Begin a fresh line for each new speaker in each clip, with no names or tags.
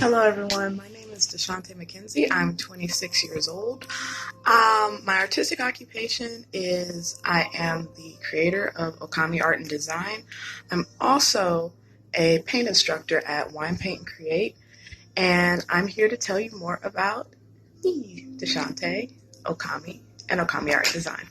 Hello, everyone. My name is Mckenzie. I'm 26 years old. My artistic occupation is I am the creator of Okami Art and Design. I'm also a paint instructor at Wine Paint and Create, and I'm here to tell you more about me, Deshante, Okami, and Okami Art Design.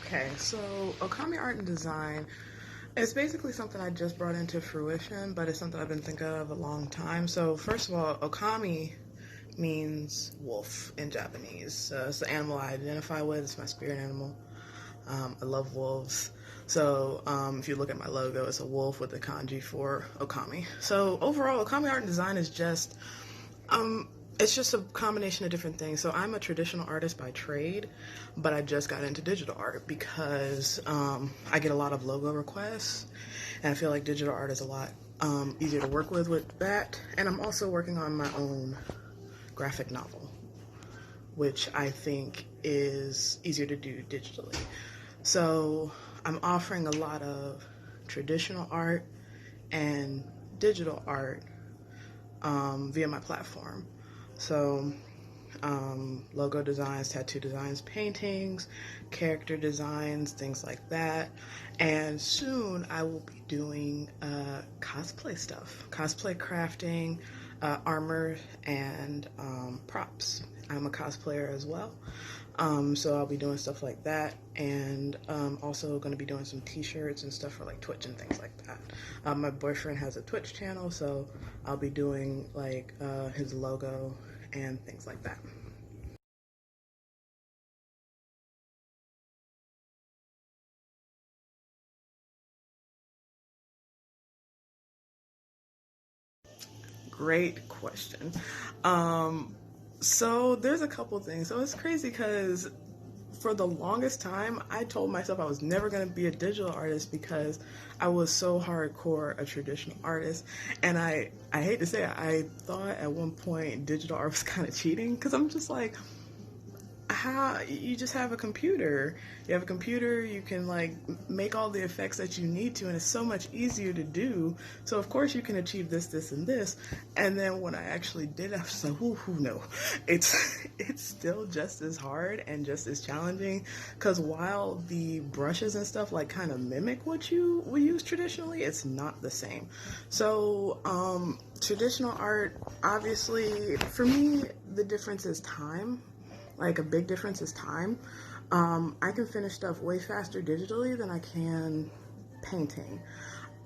Okay, so Okami Art and Design is basically something I just brought into fruition, but it's something I've been thinking of a long time. So first of all, Okami means wolf in Japanese. It's the animal I identify with. It's my spirit animal. I love wolves. So if you look at my logo, it's a wolf with the kanji for Okami. So overall, Okami Art and Design is just it's just a combination of different things. So I'm a traditional artist by trade, but I just got into digital art because I get a lot of logo requests, and I feel like digital art is a lot easier to work with that. And I'm also working on my own graphic novel, which I think is easier to do digitally. So I'm offering a lot of traditional art and digital art via my platform. So logo designs, tattoo designs, paintings, character designs, things like that. And soon I will be doing cosplay stuff, cosplay crafting, armor, and props. I'm a cosplayer as well. So I'll be doing stuff like that, and also going to be doing some t-shirts and stuff for like Twitch and things like that. My boyfriend has a Twitch channel, so I'll be doing like his logo and things like that. Great question. So there's a couple things. So it's crazy because for the longest time, I told myself I was never going to be a digital artist because I was so hardcore a traditional artist. And I hate to say it, I thought at one point digital art was kind of cheating because I'm just like, how you just have a computer. You have a computer, you can like make all the effects that you need to, and it's so much easier to do. So of course you can achieve this and this. And then when I actually did, I was like, ooh, no, it's still just as hard and just as challenging. Because while the brushes and stuff like kind of mimic what you would use traditionally, it's not the same. So traditional art, obviously, for me, the difference is time. Like a big difference is time. I can finish stuff way faster digitally than I can painting.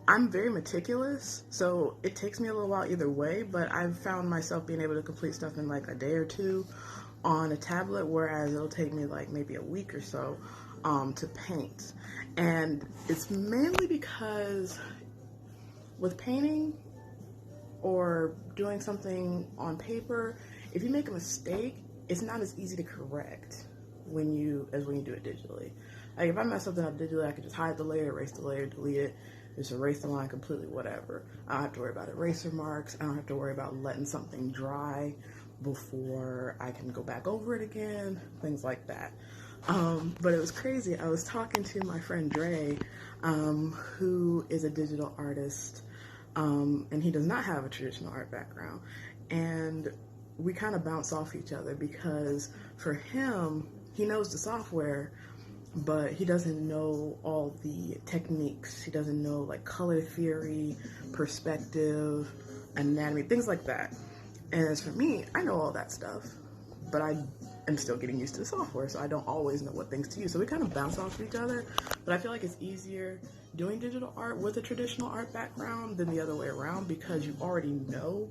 I'm very meticulous, so it takes me a little while either way, but I've found myself being able to complete stuff in like a day or two on a tablet, whereas it'll take me like maybe a week or so to paint. And it's mainly because with painting or doing something on paper, if you make a mistake, it's not as easy to correct when you do it digitally. Like if I mess something up digitally, I can just hide the layer, erase the layer, delete it, just erase the line completely, whatever. I don't have to worry about eraser marks. I don't have to worry about letting something dry before I can go back over it again, things like that. But it was crazy. I was talking to my friend Dre, who is a digital artist, and he does not have a traditional art background. And we kind of bounce off each other because for him, he knows the software, but he doesn't know all the techniques. He doesn't know like color theory, perspective, anatomy, things like that. And as for me, I know all that stuff, but I am still getting used to the software, so I don't always know what things to use. So we kind of bounce off each other, but I feel like it's easier doing digital art with a traditional art background than the other way around because you already know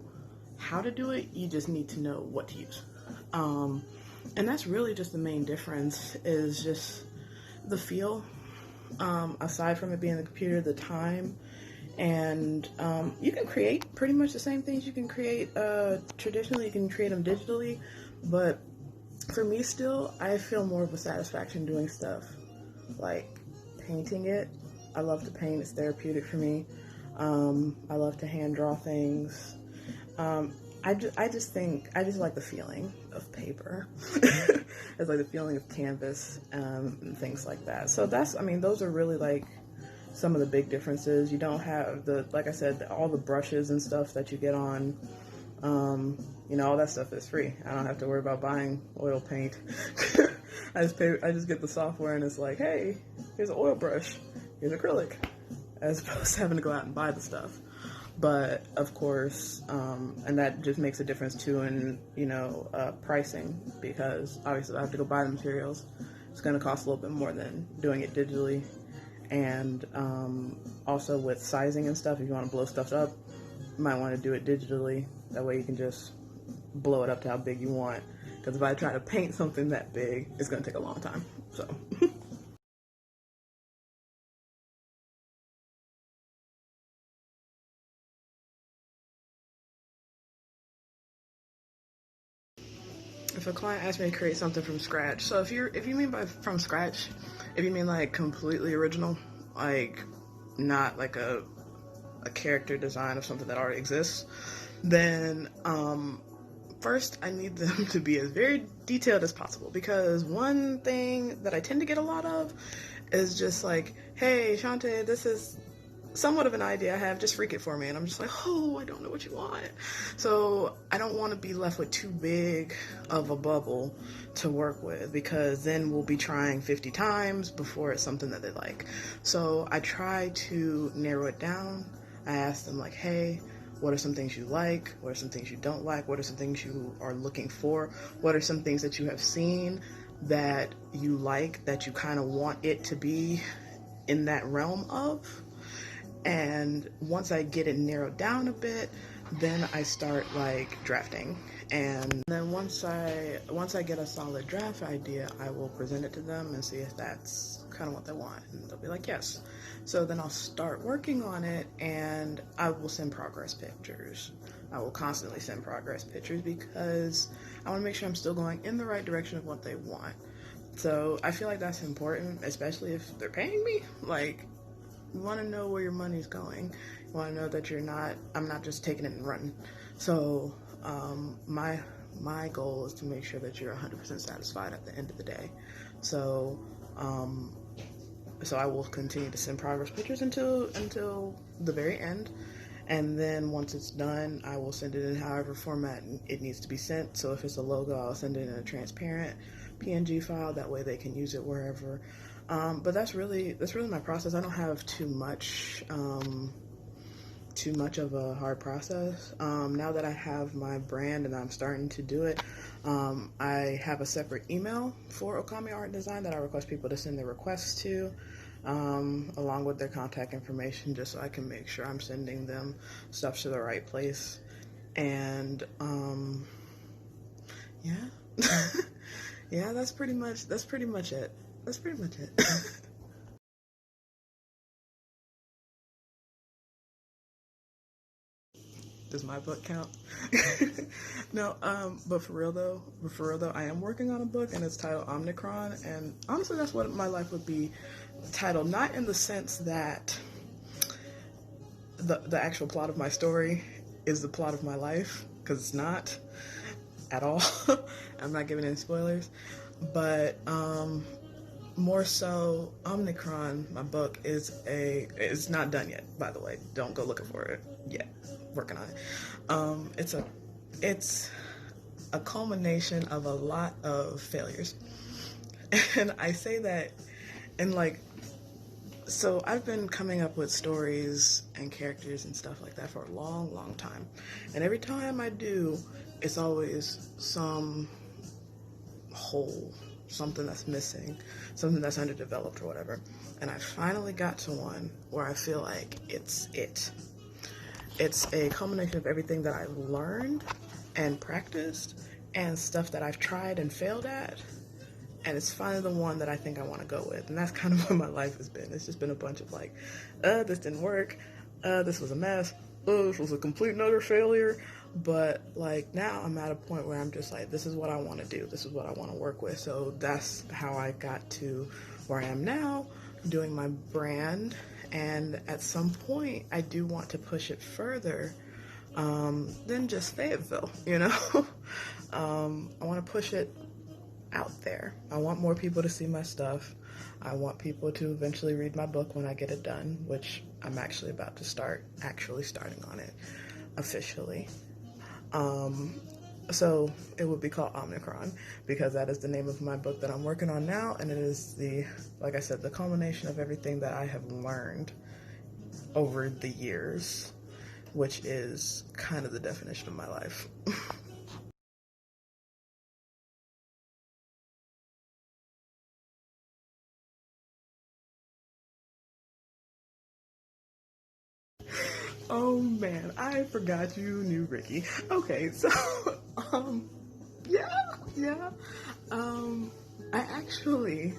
how to do it, you just need to know what to use. And that's really just the main difference, is just the feel, aside from it being the computer, the time. And you can create pretty much the same things you can create traditionally, you can create them digitally, but for me still, I feel more of a satisfaction doing stuff like painting it. I love to paint, it's therapeutic for me. I love to hand draw things. I just like the feeling of paper. It's like the feeling of canvas, and things like that. So those are really like some of the big differences. You don't have like I said, all the brushes and stuff that you get on, all that stuff is free. I don't have to worry about buying oil paint. I just get the software and it's like, hey, here's an oil brush, here's acrylic, as opposed to having to go out and buy the stuff. But of course, and that just makes a difference too in, pricing, because obviously I have to go buy the materials. It's going to cost a little bit more than doing it digitally. And also with sizing and stuff, if you want to blow stuff up, you might want to do it digitally. That way you can just blow it up to how big you want. Because if I try to paint something that big, it's going to take a long time. So. If a client asks me to create something from scratch, so if you mean by from scratch, if you mean like completely original, like not like a character design of something that already exists, then first I need them to be as very detailed as possible, because one thing that I tend to get a lot of is just like, hey Shantae, this is somewhat of an idea I have, just freak it for me. And I'm just like, oh, I don't know what you want. So I don't want to be left with too big of a bubble to work with, because then we'll be trying 50 times before it's something that they like. So I try to narrow it down. I ask them like, hey, what are some things you like? What are some things you don't like? What are some things you are looking for? What are some things that you have seen that you like, that you kind of want it to be in that realm of? And once I get it narrowed down a bit, then I start like drafting. And then once I get a solid draft idea, I will present it to them and see if that's kind of what they want. And they'll be like, yes. So then I'll start working on it, and I will send progress pictures. I will constantly send progress pictures because I want to make sure I'm still going in the right direction of what they want. So I feel like that's important, especially if they're paying me. Like, you want to know where your money's going. You want to know that I'm not just taking it and running. So my goal is to make sure that you're 100% satisfied at the end of the day. So um, so I will continue to send progress pictures until the very end, and then once it's done, I will send it in however format it needs to be sent. So if it's a logo, I'll send it in a transparent PNG file. That way they can use it wherever. But that's really my process. I don't have too much of a hard process. Now that I have my brand and I'm starting to do it, I have a separate email for Okami Art Design that I request people to send their requests to, along with their contact information, just so I can make sure I'm sending them stuff to the right place. And yeah, yeah, that's pretty much it. That's pretty much it. Does my book count? No, but for real though, I am working on a book and it's titled Omnicron, and honestly, that's what my life would be titled. Not in the sense that the actual plot of my story is the plot of my life, because it's not at all. I'm not giving any spoilers, but more so, Omnicron, my book, it's not done yet, by the way. Don't go looking for it yet. Working on it. It's a culmination of a lot of failures. And I say that in like, so I've been coming up with stories and characters and stuff like that for a long, long time. And every time I do, it's always some hole, something that's missing, something that's underdeveloped or whatever. And I finally got to one where I feel like it's it. It's a culmination of everything that I've learned and practiced and stuff that I've tried and failed at. And it's finally the one that I think I want to go with. And that's kind of what my life has been. It's just been a bunch of like, this didn't work. This was a mess. This was a complete and utter failure. But like now I'm at a point where I'm just like, this is what I want to do. This is what I want to work with. So that's how I got to where I am now, doing my brand. And at some point, I do want to push it further than just Fayetteville, you know? I want to push it out there. I want more people to see my stuff. I want people to eventually read my book when I get it done, which I'm actually about to starting on it officially. So it would be called Omnicron, because that is the name of my book that I'm working on now, and it is like I said, the culmination of everything that I have learned over the years, which is kind of the definition of my life. Oh man, I forgot you knew Ricky. Okay, so um yeah, yeah. Um I actually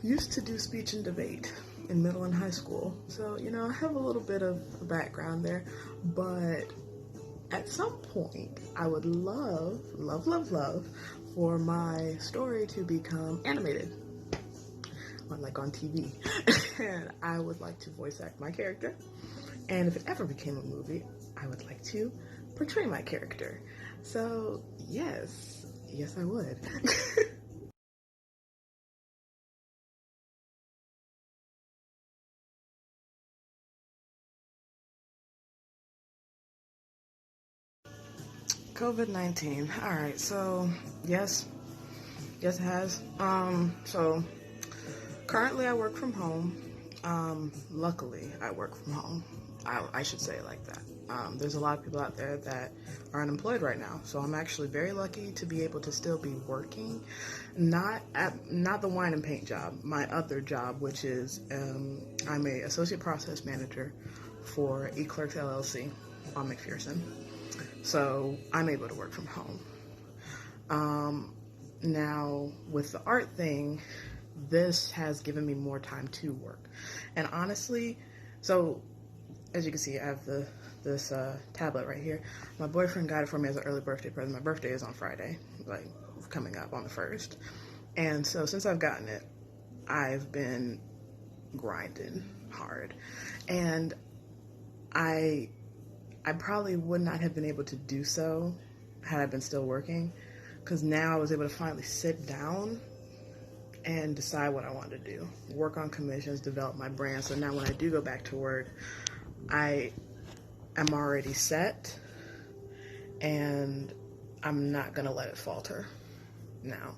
used to do speech and debate in middle and high school. So, I have a little bit of background there, but at some point I would love for my story to become animated on TV. And I would like to voice act my character. And if it ever became a movie, I would like to portray my character. So, yes, I would. COVID-19. All right, so yes, it has. So currently I work from home. Luckily, I work from home. I should say it like that. There's a lot of people out there that are unemployed right now, so I'm actually very lucky to be able to still be working. Not the wine and paint job. My other job, which is I'm a associate process manager for eClerks LLC on McPherson. So I'm able to work from home. Now, with the art thing, this has given me more time to work. And honestly, so as you can see, I have this tablet right here. My boyfriend got it for me as an early birthday present. My birthday is on Friday. Like, coming up on the 1st. And so since I've gotten it, I've been grinding hard. And I probably would not have been able to do so had I been still working, because now I was able to finally sit down and decide what I wanted to do. Work on commissions, develop my brand. So now when I do go back to work, I am already set, and I'm not gonna let it falter now.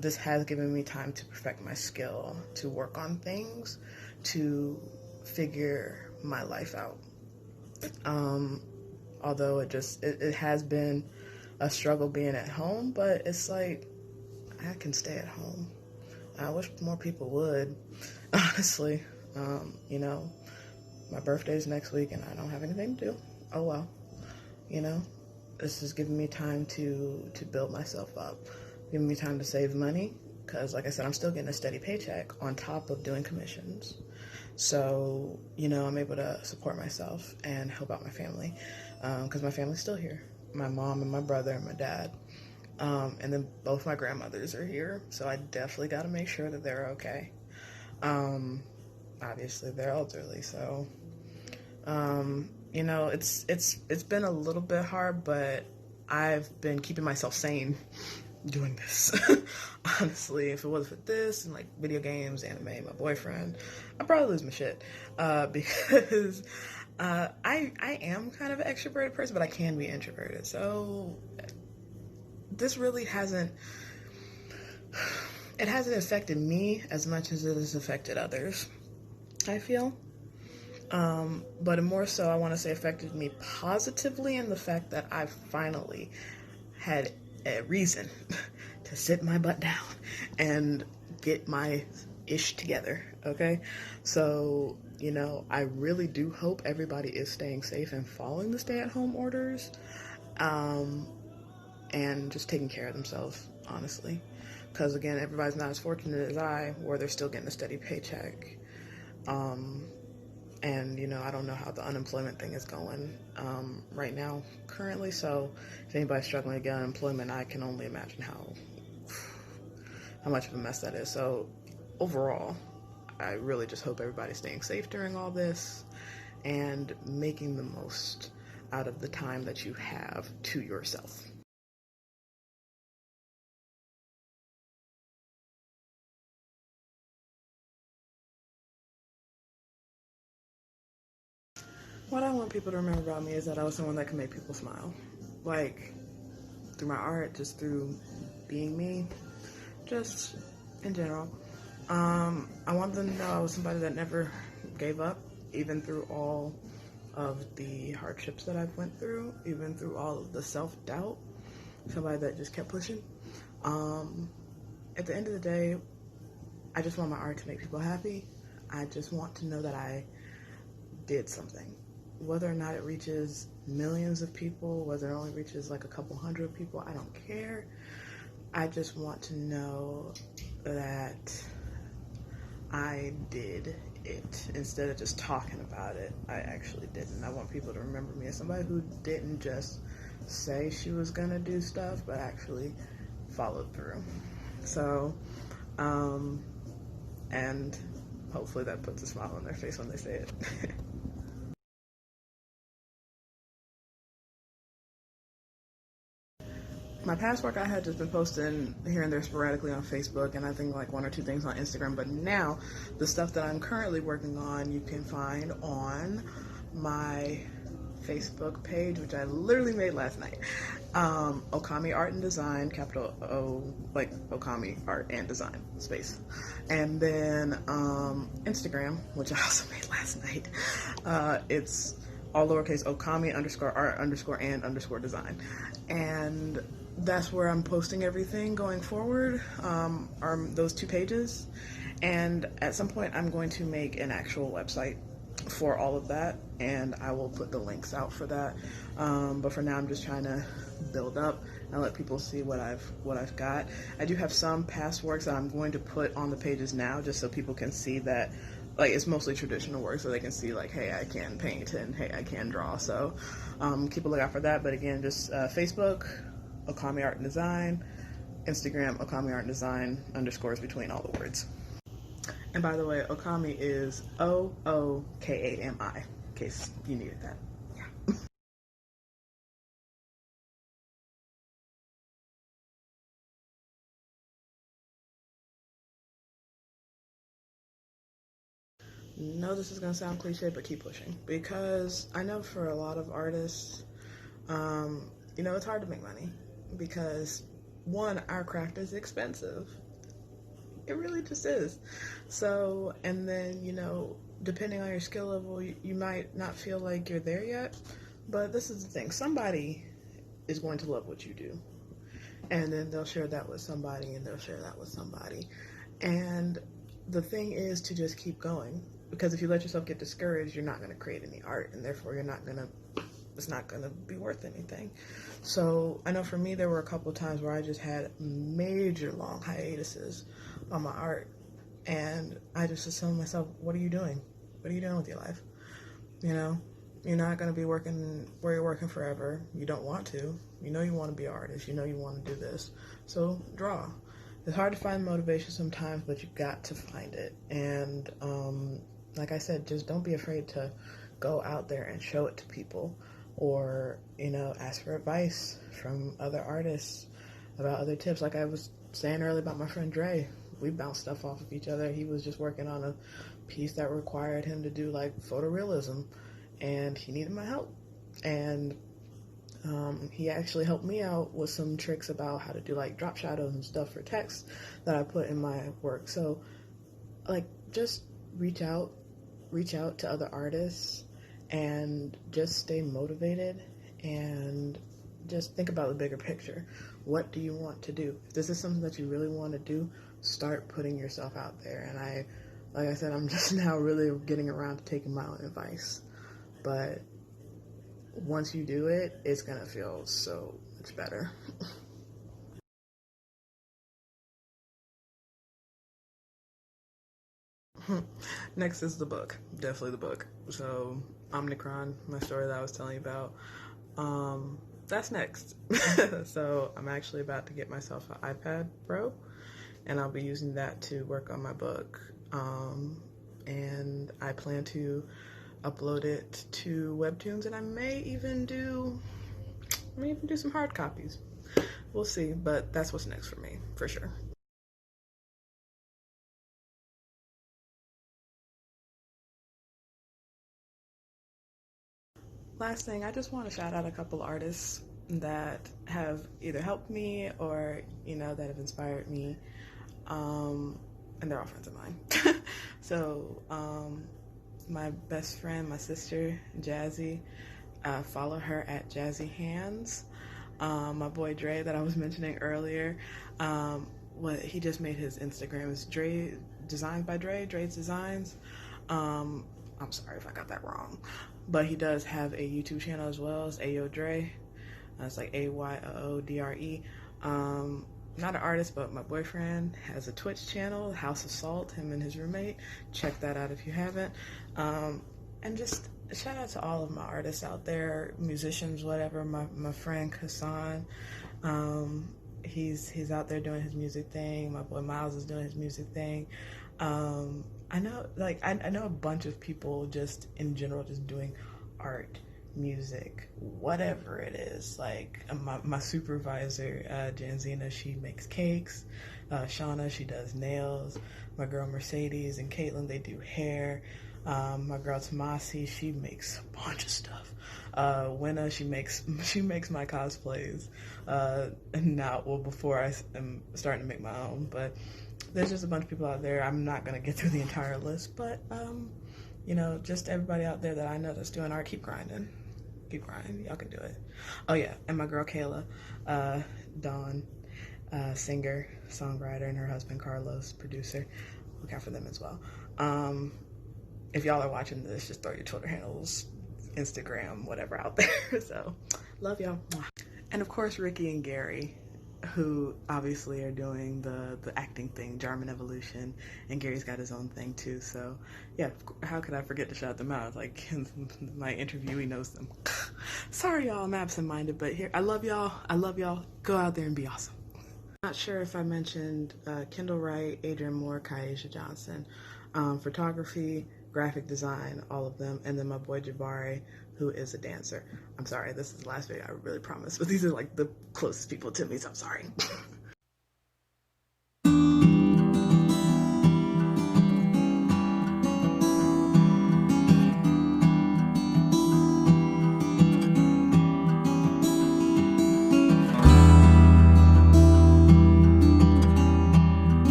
This has given me time to perfect my skill, to work on things, to figure my life out. Although it has been a struggle being at home, but it's like, I can stay at home. I wish more people would, honestly. You know, my birthday's next week and I don't have anything to do. Oh well, you know, this is giving me time to build myself up, giving me time to save money, because like I said, I'm still getting a steady paycheck on top of doing commissions. So, you know, I'm able to support myself and help out my family, because my family's still here. My mom and my brother and my dad. And then both my grandmothers are here, so I definitely got to make sure that they're okay. Obviously they're elderly, so, you know, it's been a little bit hard, but I've been keeping myself sane doing this. Honestly, if it wasn't for this and like video games, anime, my boyfriend, I'd probably lose my shit, because I am kind of an extroverted person, but I can be introverted. So this really hasn't affected me as much as it has affected others, I feel. But more so, I want to say affected me positively in the fact that I finally had a reason to sit my butt down and get my ish together, okay? So, you know, I really do hope everybody is staying safe and following the stay-at-home orders, and just taking care of themselves, honestly. Because, again, everybody's not as fortunate as I, where they're still getting a steady paycheck. And, you know, I don't know how the unemployment thing is going right now, currently. So if anybody's struggling to get unemployment, I can only imagine how much of a mess that is. So overall, I really just hope everybody's staying safe during all this and making the most out of the time that you have to yourself. What I want people to remember about me is that I was someone that can make people smile. Like, through my art, just through being me, just in general. I want them to know I was somebody that never gave up, even through all of the hardships that I've went through, even through all of the self-doubt. Somebody that just kept pushing. At the end of the day, I just want my art to make people happy. I just want to know that I did something. Whether or not it reaches millions of people, whether it only reaches like a couple hundred people, I don't care. I just want to know that I did it instead of just talking about it. I actually didn't. I want people to remember me as somebody who didn't just say she was gonna do stuff, but actually followed through. So, and hopefully that puts a smile on their face when they say it. My past work, I had just been posting here and there sporadically on Facebook, and I think like one or two things on Instagram. But now, the stuff that I'm currently working on, you can find on my Facebook page, which I literally made last night. Okami Art and Design, capital O, like Okami Art and Design, space. And then Instagram, which I also made last night. It's all lowercase Okami _art _ design. And that's where I'm posting everything going forward, are those two pages. And at some point I'm going to make an actual website for all of that, and I will put the links out for that. But for now I'm just trying to build up and let people see what I've got. I do have some past works that I'm going to put on the pages now, just so people can see that, like, it's mostly traditional work, so they can see like, hey, I can paint, and hey, I can draw. So keep a lookout for that. But again, just Facebook, Okami Art and Design, Instagram, Okami Art Design, underscores between all the words. And by the way, Okami is Ookami, in case you needed that. Yeah. No, this is gonna sound cliche, but keep pushing. Because I know for a lot of artists, it's hard to make money because one, our craft is expensive. It really just is. So, and then, depending on your skill level, you might not feel like you're there yet. But this is the thing, somebody is going to love what you do. And then they'll share that with somebody, and they'll share that with somebody. And the thing is to just keep going. Because if you let yourself get discouraged, you're not going to create any art, and therefore it's not going to be worth anything. So I know for me, there were a couple of times where I just had major long hiatuses on my art, and I just was telling myself, what are you doing? What are you doing with your life? You're not going to be working where you're working forever. You don't want to. You want to be an artist. You want to do this. So draw. It's hard to find motivation sometimes, but you've got to find it. And like I said, just don't be afraid to go out there and show it to people, or ask for advice from other artists about other tips. Like I was saying earlier about my friend Dre, we bounced stuff off of each other. He was just working on a piece that required him to do like photorealism, and he needed my help. And he actually helped me out with some tricks about how to do like drop shadows and stuff for text that I put in my work. So like just reach out to other artists and just stay motivated, and just think about the bigger picture. What do you want to do? If this is something that you really want to do, start putting yourself out there. And like I said, I'm just now really getting around to taking my own advice. But once you do it, it's going to feel so much better. Next is the book. Definitely the book. So, Omnicron, my story that I was telling you about, that's next. So, I'm actually about to get myself an iPad Pro, and I'll be using that to work on my book. And I plan to upload it to Webtoons, and I may even do some hard copies. We'll see, but that's what's next for me, for sure. Last thing, I just want to shout out a couple artists that have either helped me or, that have inspired me. And they're all friends of mine. So, my best friend, my sister, Jazzy, follow her at Jazzy Hands. My boy Dre that I was mentioning earlier, he just made his Instagram is Dre Designs by Dre's Designs. I'm sorry if I got that wrong, but he does have a YouTube channel as well as Ayo Dre. It's like AYOODRE. Not an artist, but my boyfriend has a Twitch channel, House of Salt, him and his roommate. Check that out if you haven't. And just shout out to all of my artists out there, musicians, whatever. My friend Hassan, he's out there doing his music thing. My boy Miles is doing his music thing. I know a bunch of people just in general just doing art, music, whatever it is. Like my supervisor, Janzina, she makes cakes. Shauna, she does nails. My girl Mercedes and Caitlin, they do hair. My girl Tamasi, she makes a bunch of stuff. Winna, she makes my cosplays. Before I am starting to make my own, but there's just a bunch of people out there. I'm not gonna get through the entire list, but just everybody out there that I know that's doing art, keep grinding. Y'all can do it. Oh yeah, and my girl Kayla, Dawn, singer, songwriter, and her husband Carlos, producer. Look out for them as well. If y'all are watching this, just throw your Twitter handles, Instagram, whatever out there. So, love y'all. And of course, Ricky and Gary, who obviously are doing the acting thing, Jarman Evolution, and Gary's got his own thing too. So, yeah, how could I forget to shout them out? Like, my interviewee knows them. Sorry, y'all, I'm absent-minded, but here, I love y'all. Go out there and be awesome. Not sure if I mentioned Kendall Wright, Adrian Moore, Kaisha Johnson, photography, graphic design, all of them, and then my boy Jabari, who is a dancer. I'm sorry, this is the last video, I really promise, but these are like the closest people to me, so I'm sorry.